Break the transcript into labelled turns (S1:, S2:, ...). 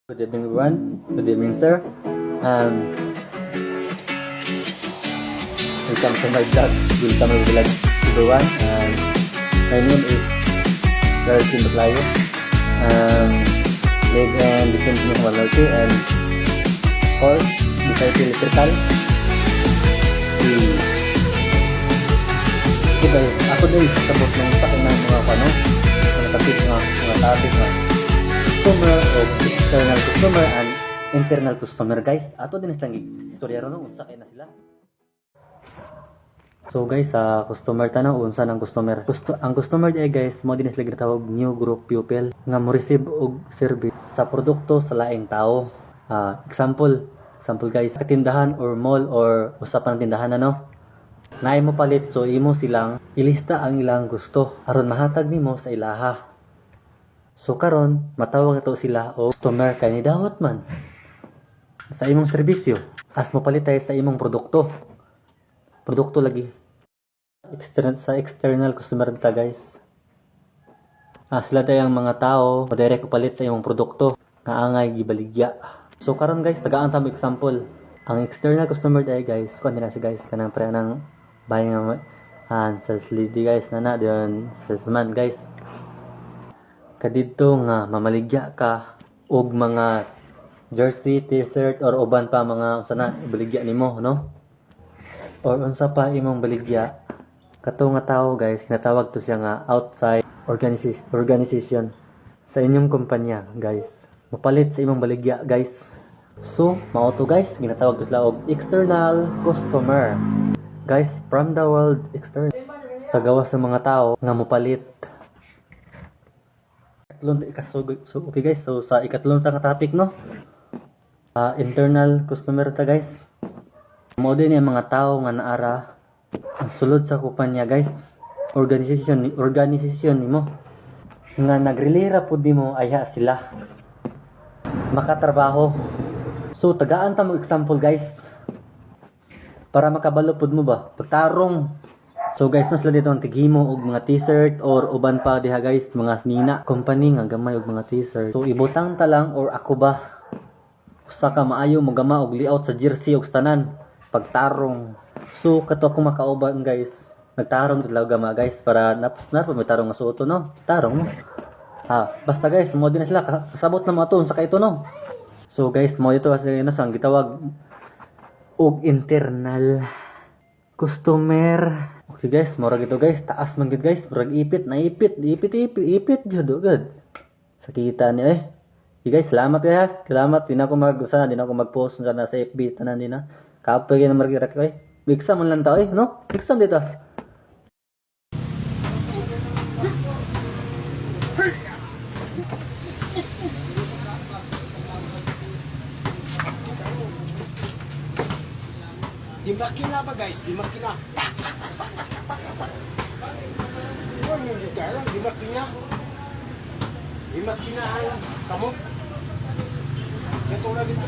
S1: Good evening, everyone. Good evening, sir. Welcome to my vlog. Welcome to my vlog, everyone. My name is Larkin Baclayo. Live and defend me Malaki and course, beside electrical. Diba, ako din sabot ng sakit ng mga mga topic nga customer o external customer and internal customer, guys. Ato din isang istorya ron unsa kay na sila. So guys, sa customer tanong unsa ng customer. Ang customer ay guys mo din sila gitawag new group pupil nga mo receive og service sa produkto sa laing tao. Example guys, sa tindahan or mall or usapan ng tindahan naay mo palit, so imo silang ilista ang ilang gusto aron mahatag nimo sa ilaha. So karon matawag ito sila o customer kay nidawat man sa imong serbisyo as mo palitay sa imong produkto lagi. External customer ta guys. Sila tayong mga tao direct palit sa imong produkto nga angay gibaligya. So karon guys, tagaan ta mo example. Ang external customer day guys, kuan nila si guys kanang pre nang buying sales lady guys na diyon salesman guys. Kadito nga mamaligya ka og mga jersey, t-shirt or uban pa mga unsa na baligya nimo, no? Or unsa pa imong baligya kato nga tao guys, kinatawag to siya nga outside organization sa inyong kumpanya guys. Mapalit sa imong baligya guys. So, mao to guys, ginatawag to sila og external customer. Guys, from the world external. Sa gawas sa mga tao nga mopalit. Okay guys, so sa ikatlong nga topic no. Internal customer ta guys. Mao din yung mga tao nga naara ang sulod sa kumpanya guys. Organization nimo nga nagrelira pud nimo aya sila makatrabaho. So tagaan ta mo example guys para makabalo pud mo ba pagtarong. So guys, no sila dito ang tighimo og mga t-shirt or uban pa diha guys mga nina company nga gamay og mga t-shirt. So ibutang ta lang or ako ba usa ka maayo mo gama og layout sa jersey og tanan pagtarong. So kato ako makauban guys, nagtarong talaga gama guys para napos may tarong nga suoto no. Tarong mo. Basta guys, mo din na sila kasabot na mga to sa kaito no. So guys, mo dito kasi sang gitawag og internal customer. Okay guys, murag ito guys, taas man gid guys, murag ipit jud gud. Sakita ni Okay guys, salamat guys. Salamat din ako mag-post na sa FB tanan din na. Kapoy gyud margirak exam man lang ta no? Exam dito.
S2: Di makina ba guys? Di makina. Oh, yung gitara, di makina. Di makina ang kamot. Ito na dito.